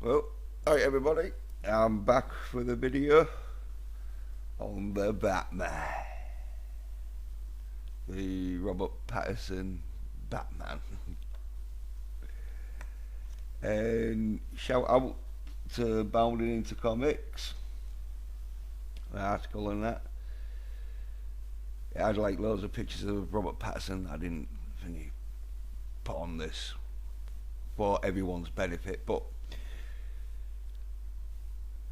Well, hi everybody, I'm back for the video on the Batman, the Robert Pattinson Batman. And shout out to Bounding Into Comics, the article on that. It had like loads of pictures of Robert Pattinson. I didn't think he put on this for everyone's benefit, but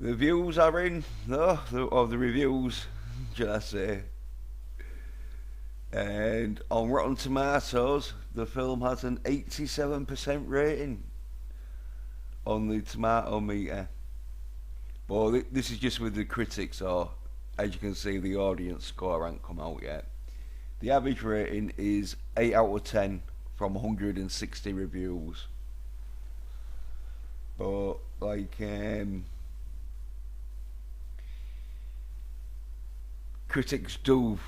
the views are in, or the reviews, should I say. And on Rotten Tomatoes, the film has an 87% rating on the tomato meter. Well, this is just with the critics, so as you can see, the audience score hasn't come out yet. The average rating is 8 out of 10 from 160 reviews. But, critics do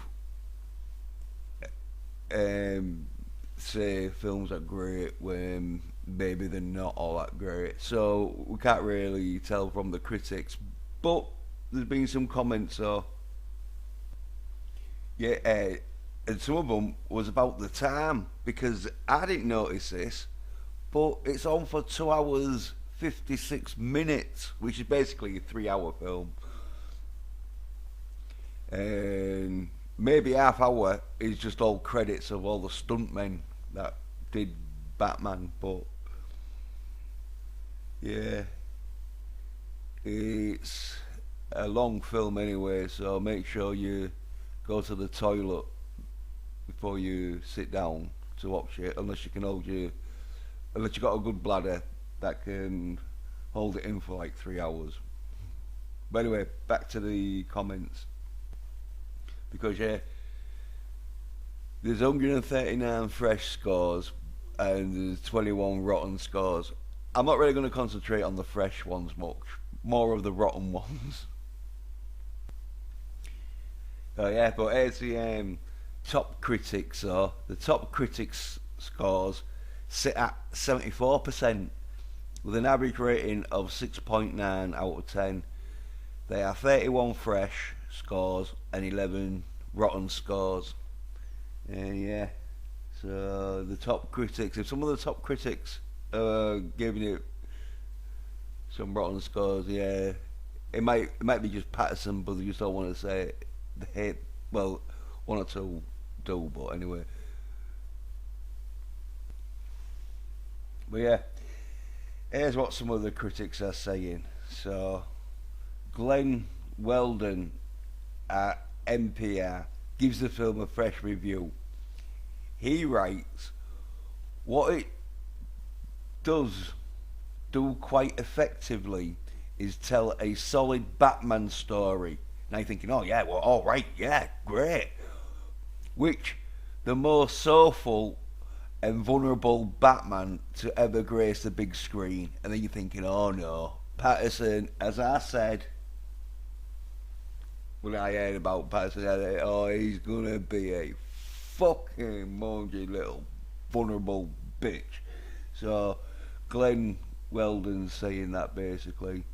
say films are great when maybe they're not all that great. So we can't really tell from the critics. But there's been some comments, so yeah, and some of them was about the time, because I didn't notice this, but it's on for 2 hours 56 minutes, which is basically a 3 hour film. And maybe half hour is just all credits of all the stuntmen that did Batman, but yeah, it's a long film anyway, so make sure you go to the toilet before you sit down to watch it, unless you got a good bladder that can hold it in for like 3 hours. But anyway, back to the comments. Because yeah, there's 139 fresh scores and there's 21 rotten scores. I'm not really going to concentrate on the fresh ones much, more of the rotten ones. Yeah, but here's the top critics. So the top critics scores sit at 74% with an average rating of 6.9 out of 10. They are 31 fresh scores and 11 rotten scores. Yeah, so the top critics, if some of the top critics are giving it some rotten scores, yeah, it might be just Patterson, but they just don't want to say it. They hate, well, one or two do, but anyway. But yeah, here's what some of the critics are saying. So Glenn Weldon at NPR gives the film a fresh review. He writes, what it does do quite effectively is tell a solid Batman story. Now you're thinking, oh yeah, well, alright, yeah, great. Which the most soulful and vulnerable Batman to ever grace the big screen. And then you're thinking, oh no, Patterson, as I said, when I heard about Patterson, I thought, oh, he's gonna be a fucking mangy little vulnerable bitch. So Glenn Weldon's saying that basically,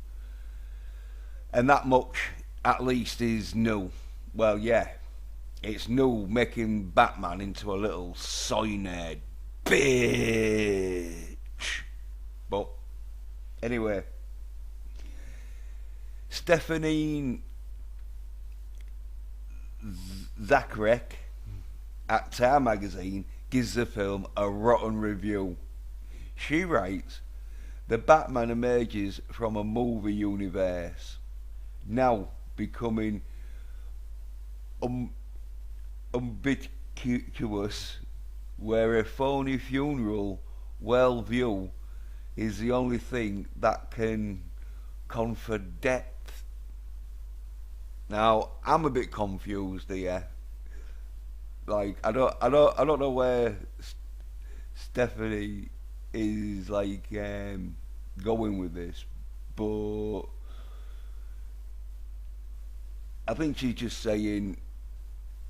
and that much at least is new. Well, yeah, it's new making Batman into a little soy-nerd bitch. But anyway, Stephanie Zacharek at Time Magazine gives the film a rotten review. She writes, the Batman emerges from a movie universe, now becoming ubiquitous, where a phony funeral well view is the only thing that can confer depth. Now I'm a bit confused here. Like I don't know where Stephanie is going with this, but I think she's just saying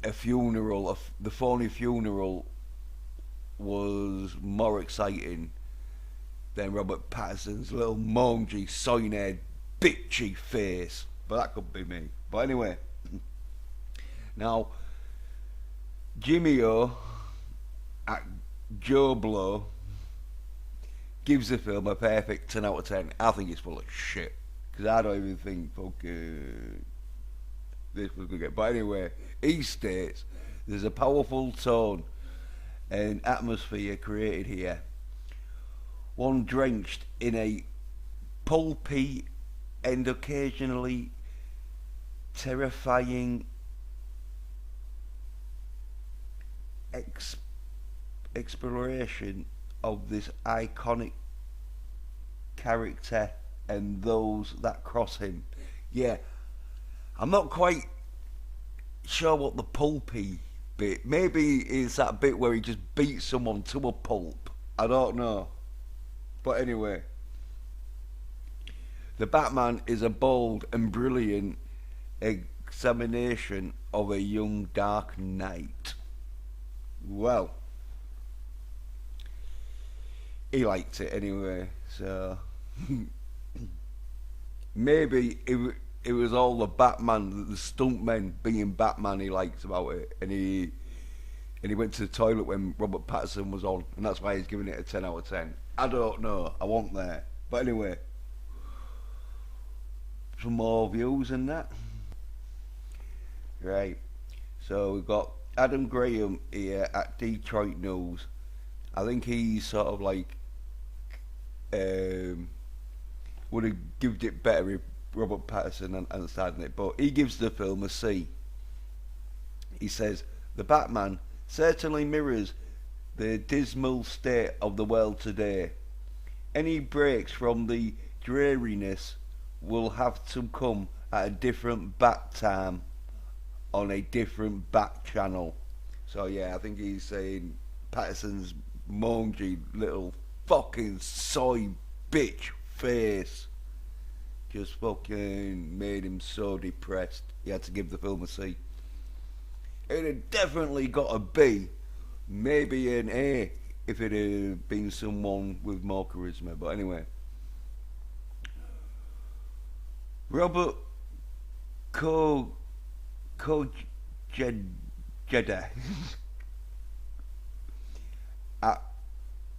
a funeral, the phony funeral was more exciting than Robert Pattinson's little mangy, sign-haired, bitchy face. But that could be me. But anyway, now Jimmy O at Joe Blow gives the film a perfect 10 out of 10. I think it's full of shit. Because I don't even think fucking this was going to get. But anyway, he states there's a powerful tone and atmosphere created here. One drenched in a pulpy and occasionally terrifying exploration of this iconic character and those that cross him. Yeah, I'm not quite sure what the pulpy bit. Maybe it's that bit where he just beats someone to a pulp. I don't know. But anyway, the Batman is a bold and brilliant examination of a young Dark Knight. Well, he liked it anyway, so maybe it was all the Batman, the stuntmen being Batman he liked about it, and he went to the toilet when Robert Pattinson was on, and that's why he's giving it a 10 out of 10. I don't know, I wasn't there. But anyway, some more views and that. Right, so we've got Adam Graham here at Detroit News. I think he's sort of like would have given it better if Robert Pattinson and started it, but he gives the film a C. He says the Batman certainly mirrors the dismal state of the world today. Any breaks from the dreariness will have to come at a different bat time on a different bat channel. So yeah, I think he's saying Pattinson's mangy little fucking soy bitch face just fucking made him so depressed he had to give the film a C. It had definitely got a B, maybe an A if it had been someone with more charisma. But anyway, Robert Jeddah at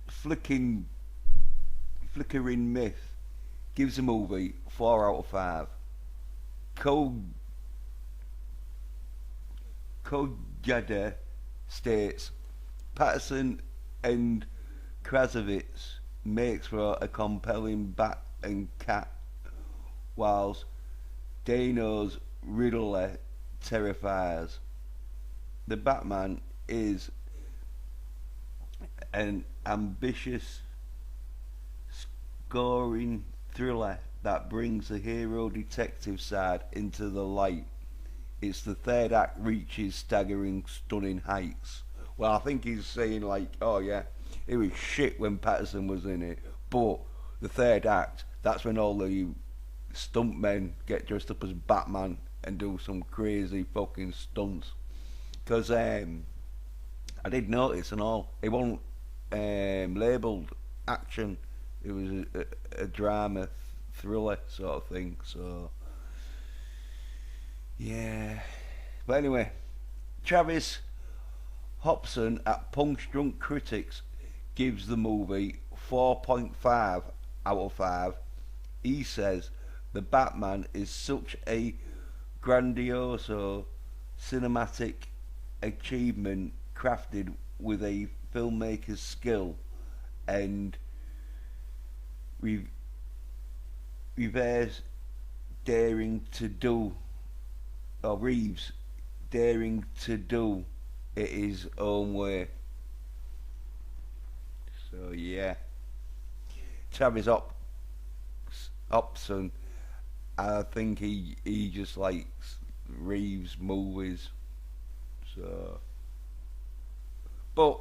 Flickering Myth gives the movie 4 out of 5. Jeddah states Patterson and Krasovitz makes for a compelling bat and cat, whilst Dano's Riddler terrifies. The Batman is an ambitious, scoring thriller that brings the hero detective side into the light. It's the third act reaches staggering, stunning heights. Well, I think he's saying like, oh yeah, it was shit when Patterson was in it, but the third act, that's when all the stuntmen get dressed up as Batman and do some crazy fucking stunts. Because I did notice and all, it wasn't labelled action. It was a drama thriller sort of thing. So yeah. But anyway, Travis Hobson at Punch Drunk Critics gives the movie 4.5 out of 5. He says the Batman is such a grandioso cinematic achievement crafted with a filmmaker's skill and Reeves daring to do it his own way. So yeah, Travis Hobson, I think he just likes Reeves movies. So, but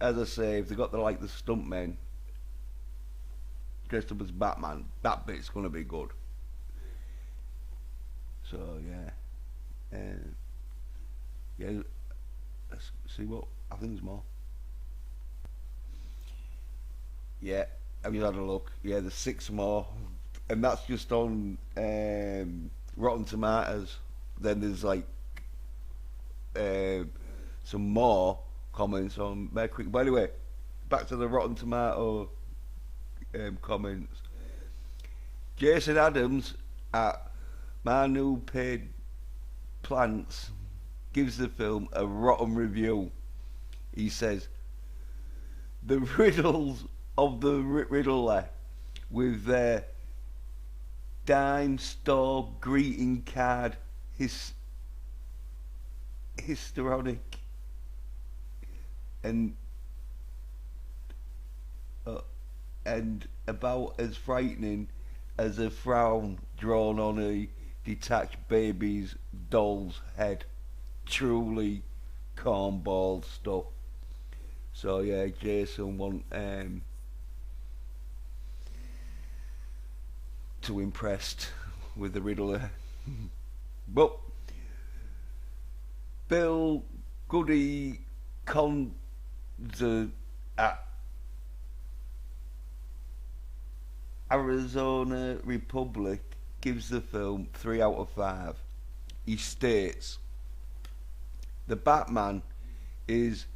as I say, if they got the stuntmen dressed up as Batman, that bit's gonna be good. So yeah, yeah. Let's see what I think there's more. Yeah, have you had a look? Yeah, there's 6 more, and that's just on Rotten Tomatoes. Then there's like um, some more comments on Metacritic. But anyway, back to the Rotten Tomato comments. Jason Adams at My New Paid Plants gives the film a rotten review. He says, the riddles of the Riddler with their dime store greeting card histrionic and and about as frightening as a frown drawn on a detached baby's doll's head. Truly cornball stuff. So yeah, Jason want too impressed with the Riddler. But Bill Goody at Arizona Republic gives the film 3 out of 5. He states, the Batman is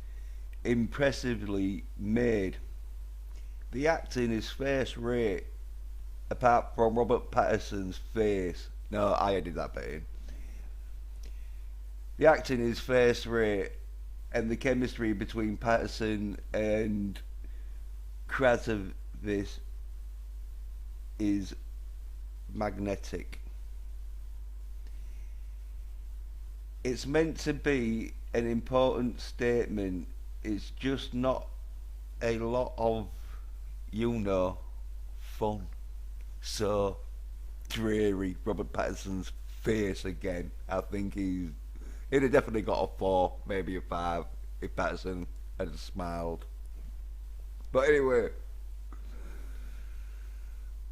impressively made. The acting is first rate, apart from Robert Pattinson's face. No, I added that bit in. The acting is first rate, and the chemistry between Pattinson and Krasavis is magnetic. It's meant to be an important statement. It's just not a lot of, fun. So dreary. Robert Pattinson's face again. I think he'd have definitely got a 4, maybe a 5 if Pattinson had smiled. But anyway,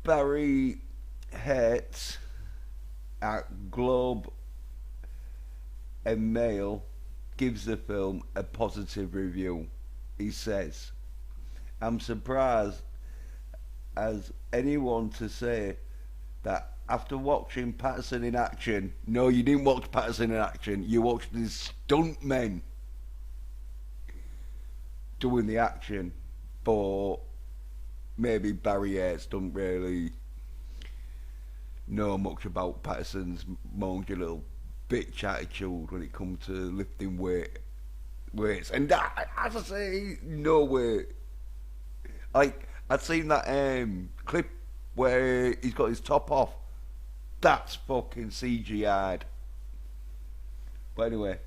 Barry Hertz at Globe and Mail gives the film a positive review. He says, I'm surprised as anyone to say that after watching Patterson in action. No, you didn't watch Patterson in action. You watched these stuntmen doing the action. But maybe Barry Yates don't really know much about Patterson's monkey little bitch attitude when it comes to lifting weights. And that, as I say, no way. Like, I'd seen that clip where he's got his top off. That's fucking CGI'd. But anyway,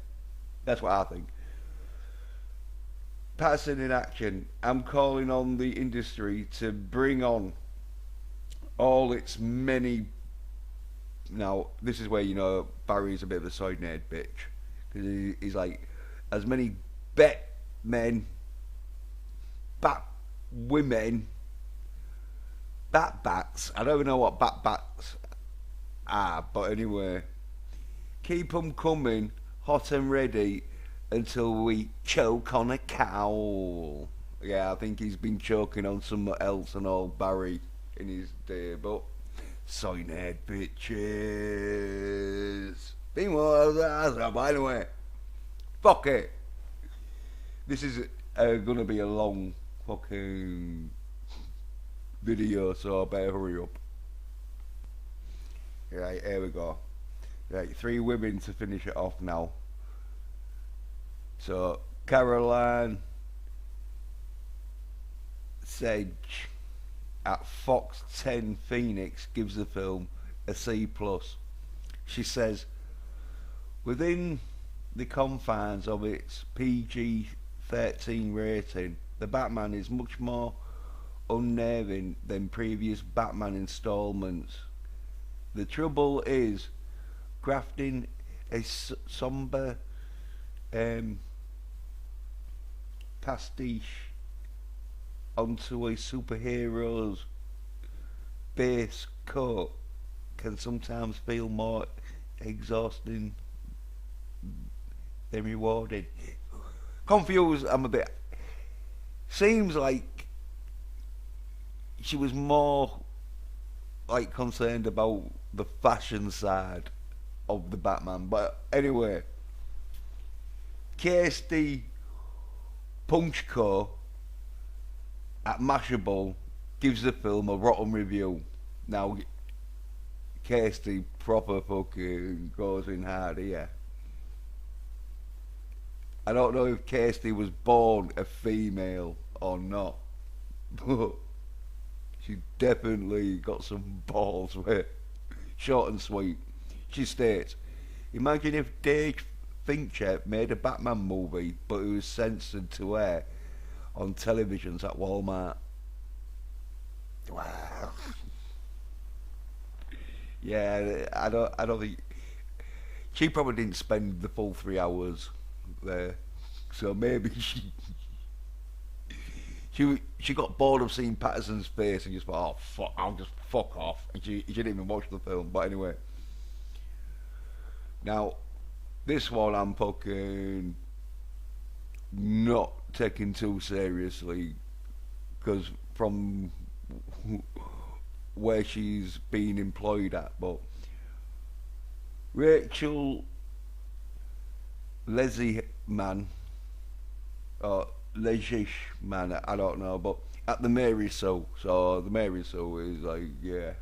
that's what I think. Patterson in action. I'm calling on the industry to bring on all its many. Now, this is where Barry's a bit of a side-nerd bitch, because he's like, as many bet men, bat women, bats. I don't even know what bats are, but anyway, keep 'em coming, hot and ready, until we choke on a cow. Yeah, I think he's been choking on something else and all Barry in his day, but side-nerd bitches. By the way, fuck it. This is gonna be a long fucking video, so I better hurry up. Right, here we go. Right, 3 women to finish it off now. So, Caroline Sedge at Fox 10 Phoenix gives the film a C+. She says, within the confines of its PG-13 rating, the Batman is much more unnerving than previous Batman installments. The trouble is grafting a somber pastiche onto a superhero's base coat can sometimes feel more exhausting than rewarding. Confused, I'm a bit. Seems like she was more like concerned about the fashion side of the Batman. But anyway, Kirsty Punchko at Mashable gives the film a rotten review. Now, Kirsty proper fucking goes in hard here. I don't know if Kirsty was born a female or not, but she definitely got some balls with short and sweet. She states, imagine if Dave Fincher made a Batman movie, but it was censored to air on televisions at Walmart. Wow. Yeah, I don't think she probably didn't spend the full 3 hours there, so maybe she got bored of seeing Patterson's face and just thought, oh fuck, I'll just fuck off, and she didn't even watch the film. But anyway, now this one I'm fucking not taking too seriously because from where she's been employed at, but Rachel Man or Lejish Man, I don't know, but at the Mary Sue. So the Mary Sue is like, yeah.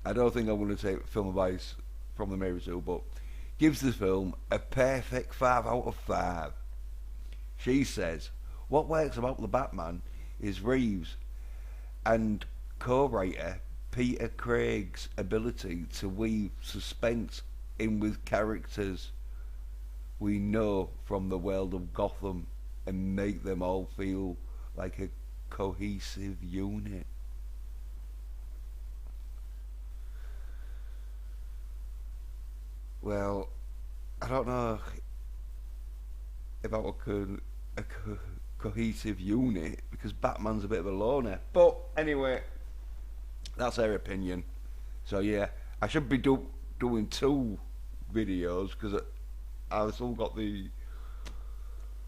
I don't think I'm going to take film advice from the Mary Sue, but gives the film a perfect 5 out of 5. She says, what works about the Batman is Reeves and co-writer Peter Craig's ability to weave suspense in with characters we know from the world of Gotham and make them all feel like a cohesive unit. Well, I don't know about a cohesive unit because Batman's a bit of a loner. But anyway, that's her opinion. So yeah, I should be doing 2 videos because I've still got the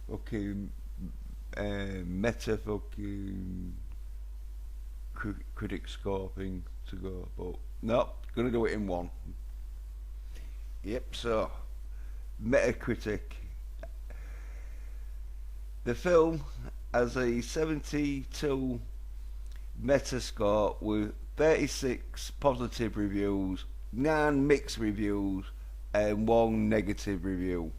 fucking meta fucking critic score thing to go. But no, gonna do it in one. Yep, so Metacritic. The film has a 72 Metascore with 36 positive reviews, 9 mixed reviews, and 1 negative review.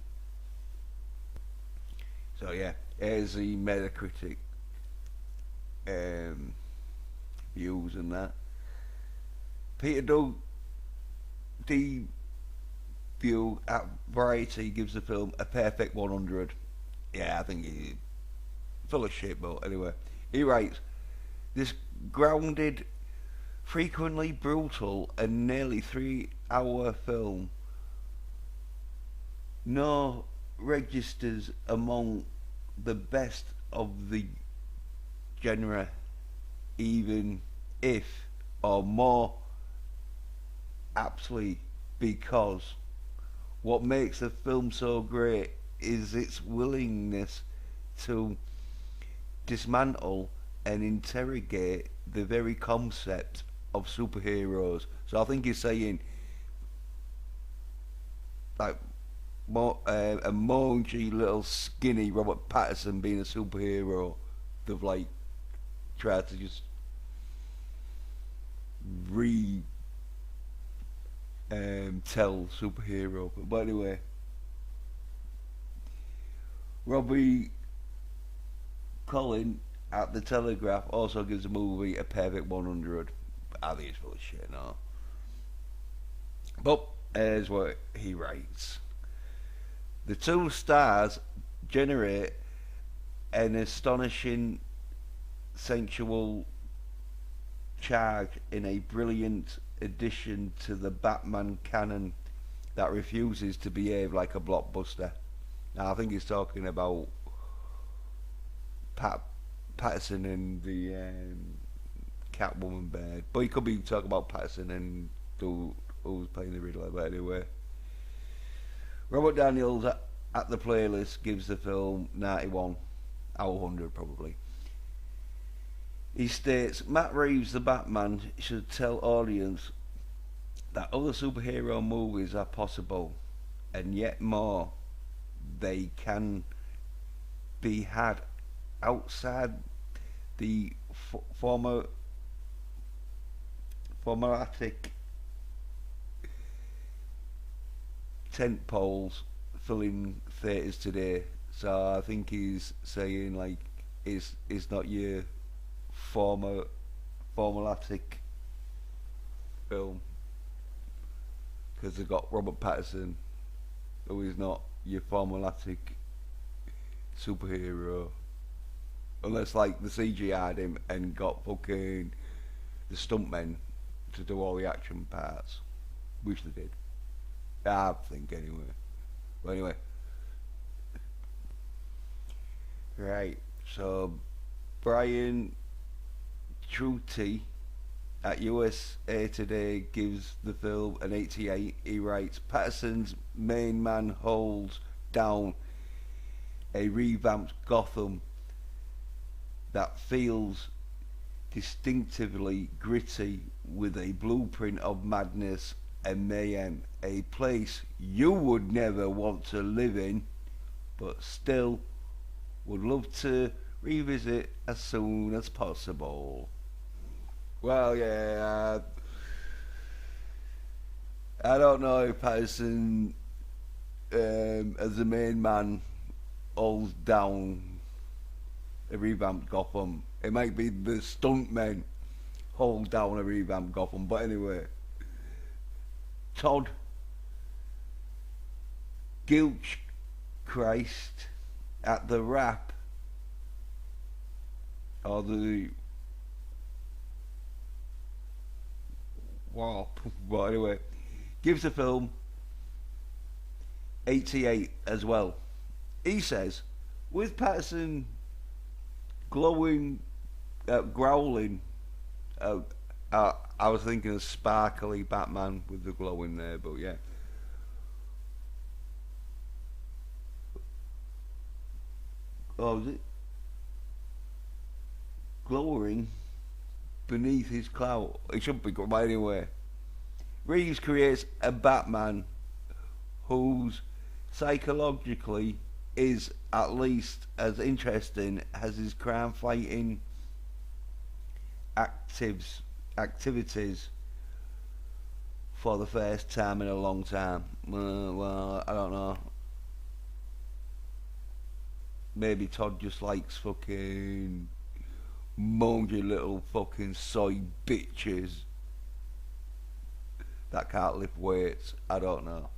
So yeah, here's the Metacritic views and that. Peter Doug D. View at Variety gives the film a perfect 100. Yeah, I think he's full of shit, but anyway. He writes, this grounded, frequently brutal and nearly 3-hour film no registers among the best of the genre, even if, or more aptly because what makes the film so great is its willingness to dismantle and interrogate the very concept of superheroes. So I think he's saying like a mangy little skinny Robert Pattinson being a superhero, they've like tried to just tell superhero. But anyway, Robbie Collin at the Telegraph also gives the movie a perfect 100. I think it's full of shit, no. But here's what he writes. The 2 stars generate an astonishing sensual charge in a brilliant addition to the Batman canon that refuses to behave like a blockbuster. Now I think he's talking about Patterson and the Catwoman bed, but he could be talking about Patterson and who's playing the Riddler. But anyway, Robert Daniels at the Playlist gives the film 91 out of 100 probably. He states Matt Reeves, the Batman, should tell audience that other superhero movies are possible, and yet more they can be had outside the former formulatic tent poles filling theatres today. So I think he's saying like it's not your former formulatic film because they've got Robert Pattinson, who is not your formulatic superhero. Unless like the CGI'd him and got fucking the stuntmen to do all the action parts, which they did. I think anyway. But anyway, right. So Brian Truty at USA Today gives the film an 88. He writes, Patterson's main man holds down a revamped Gotham that feels distinctively gritty with a blueprint of madness and mayhem. A place you would never want to live in, but still would love to revisit as soon as possible. Well, yeah, I don't know if Patterson, as the main man, holds down a revamped Gotham. It might be the stuntmen hold down a revamped Gotham, but anyway. Todd Gilchrist at the Wrap, or the Warp, but anyway, gives the film 88 as well. He says, with Patterson glowing, growling, I was thinking of sparkly Batman with the glow in there, but yeah. Oh, is it? Glowering beneath his clout. It should be good, but anyway. Reeves creates a Batman who's psychologically is at least as interesting as his crime fighting activities for the first time in a long time. Well, I don't know. Maybe Todd just likes fucking mangy little fucking soy bitches that can't lift weights. I don't know.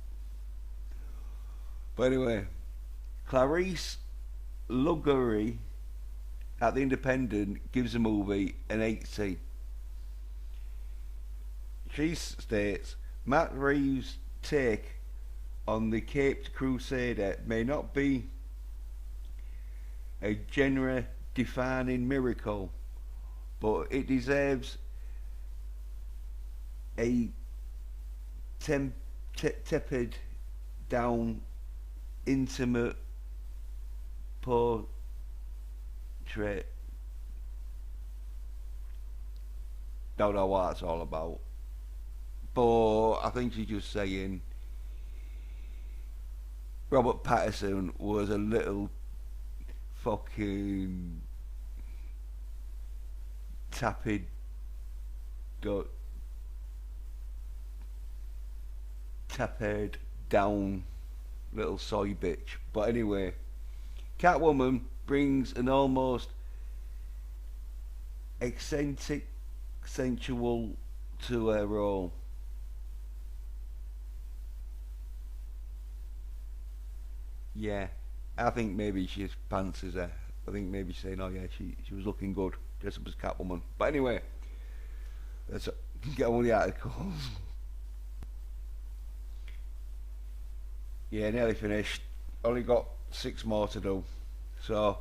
But anyway, Clarice Luggery at The Independent gives the movie an 80. She states, Matt Reeves' take on the Caped Crusader may not be a genre-defining miracle, but it deserves a tepid down intimate portrait. Don't know what it's all about, but I think she's just saying Robert Pattinson was a little fucking tapping tapered down little soy bitch. But anyway, Catwoman brings an almost eccentric sensual to her role. Yeah, I think maybe she fancies her. I think maybe she's saying, oh yeah, she was looking good dressed up as Catwoman. But anyway, let's get on with the articles. Yeah, nearly finished. Only got 6 more to do. So,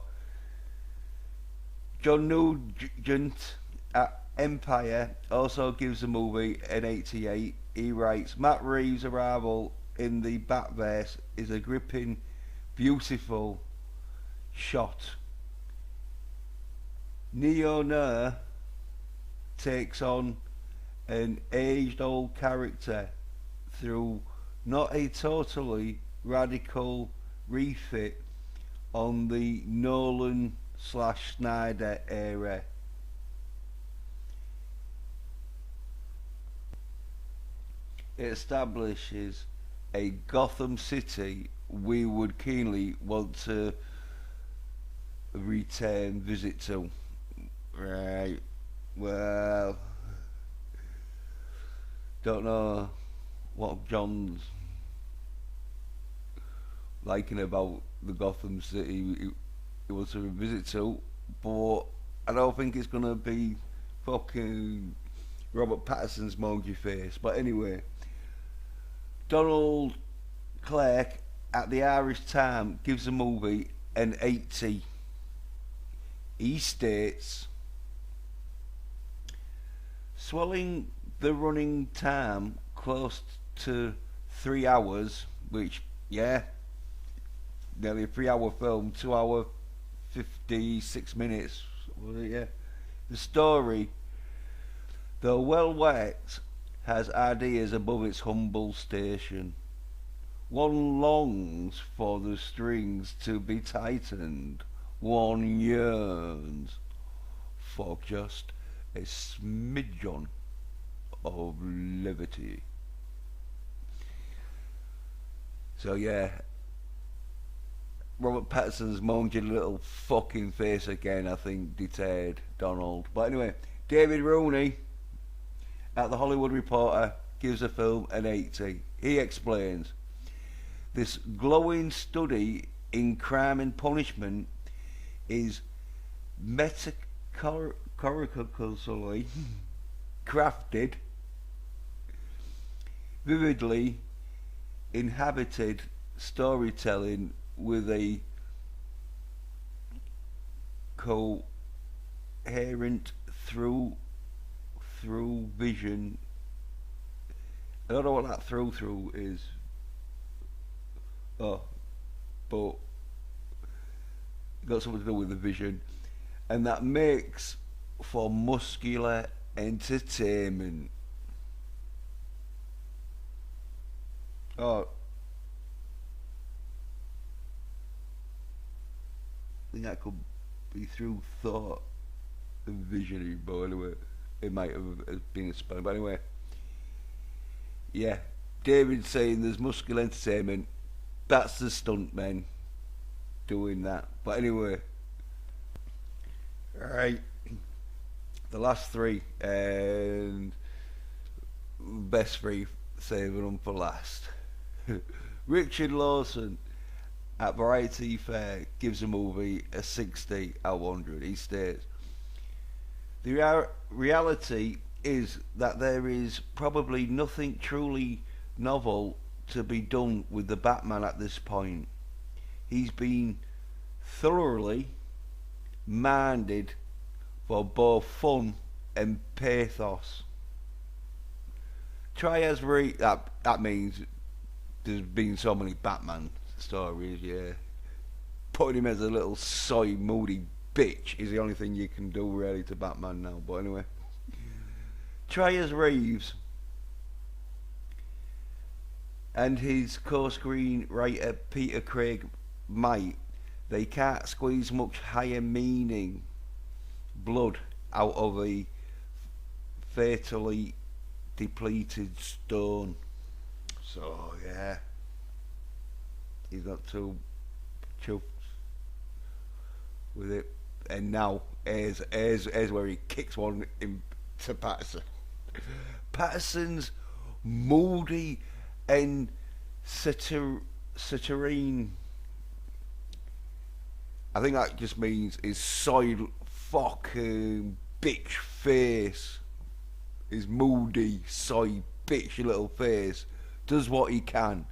John Nugent at Empire also gives the movie an 88. He writes, Matt Reeves' arrival in the Batverse is a gripping, beautiful shot. Neo-noir takes on an aged old character through not a totally radical refit on the Nolan slash Snyder era. It establishes a Gotham City we would keenly want to return visit to. Right, well, don't know what John's liking about the Gotham City he wants to visit to, but I don't think it's gonna be fucking Robert Pattinson's monkey face. But anyway, Donald Clerk at the Irish Times gives the movie an 80. He states, swelling the running time close to 3 hours, which, yeah, nearly a 3 hour film, 2 hour 56 minutes, was it? Yeah. The story, though well worked, has ideas above its humble station. One longs for the strings to be tightened. One yearns for just a smidgen of liberty. So yeah, Robert Pattinson's mangy little fucking face again, I think, deterred Donald. But anyway, David Rooney at the Hollywood Reporter gives the film an 80. He explains, this glowing study in crime and punishment is metaphorically crafted, vividly inhabited storytelling with a coherent through vision. I don't know what that through is. Oh, but it got something to do with the vision, and that makes for muscular entertainment. Oh, I think that could be through thought and visioning, but anyway, it might have been a spelling. But anyway, yeah, David saying there's muscular entertainment. That's the stuntmen doing that. But anyway, right, the last three, and best three, saving them for last. Richard Lawson at Variety Fair gives the movie a 60 out of 100. He states, the reality is that there is probably nothing truly novel to be done with the Batman at this point. He's been thoroughly minded for both fun and pathos. Try as that means there's been so many Batman stories, yeah. Putting him as a little soy moody bitch is the only thing you can do really to Batman now. But anyway, try as Reeves and his co-screenwriter Peter Craig might, they can't squeeze much higher meaning blood out of a fatally depleted stone. So yeah, he's not too chuffed with it. And now here's where he kicks one into Patterson. Patterson's moody and saturnine, I think that just means his side fucking bitch face, his moody side bitch little face, does what he can,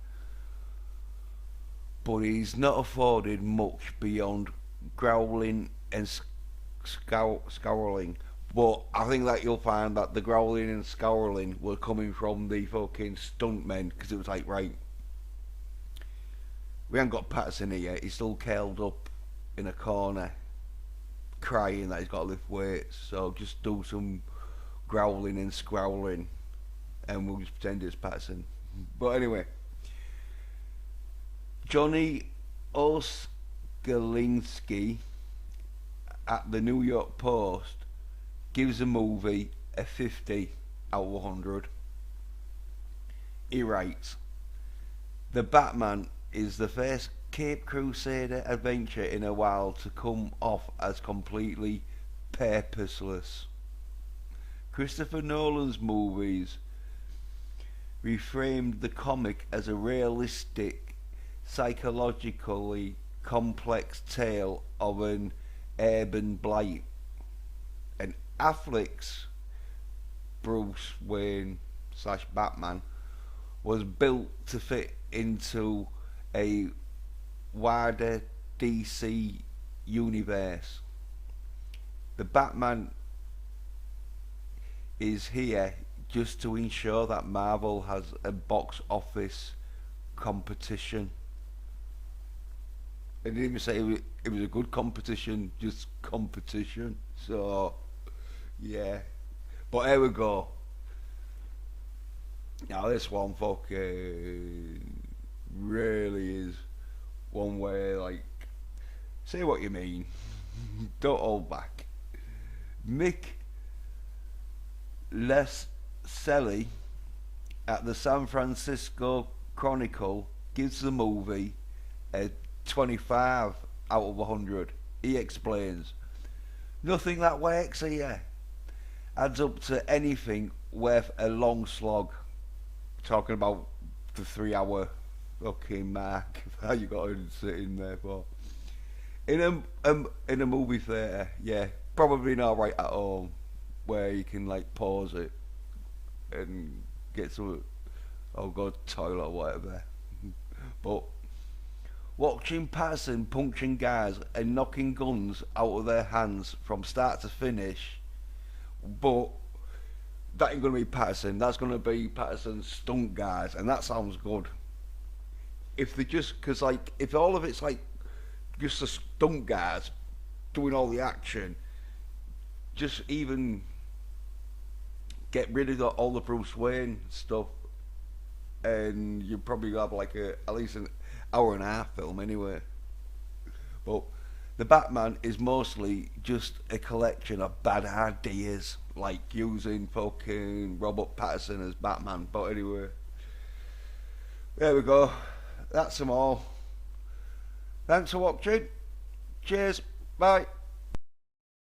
but he's not afforded much beyond growling and scowling. But I think that you'll find that the growling and scowling were coming from the fucking stuntmen, because it was like, right, we haven't got Patterson here, he's still curled up in a corner crying that he's got to lift weights, so just do some growling and scowling, and we'll just pretend it's Patterson. But anyway, Johnny Oskalinski at the New York Post gives the movie a 50 out of 100. He writes, "The Batman is the first Cape Crusader adventure in a while to come off as completely purposeless. Christopher Nolan's movies reframed the comic as a realistic, psychologically complex tale of an urban blight. And Affleck's Bruce Wayne slash Batman was built to fit into a wider DC universe. The Batman is here just to ensure that Marvel has a box office competition." I didn't even say it was a good competition, just competition. So, yeah. But here we go. Now this one fucking really is one where, like, say what you mean. Don't hold back. Mick Leselli at the San Francisco Chronicle gives the movie a 25 out of 100. He explains, "Nothing that works here adds up to anything worth a long slog." Talking about the 3 hour fucking mark that you got to sit in there for. In a movie theatre, yeah, probably not right at home, where you can like pause it and get some, oh god, toilet or whatever. But watching Patterson punching guys and knocking guns out of their hands from start to finish, but that ain't gonna be Patterson. That's gonna be Patterson's stunt guys, and that sounds good. If they just, cause like, if all of it's like just the stunt guys doing all the action, just even get rid of all the Bruce Wayne stuff, and you probably have like at least an hour and a half film anyway. But the Batman is mostly just a collection of bad ideas, like using fucking Robert Pattinson as Batman. But anyway, there we go. That's them all. Thanks for watching. Cheers. Bye.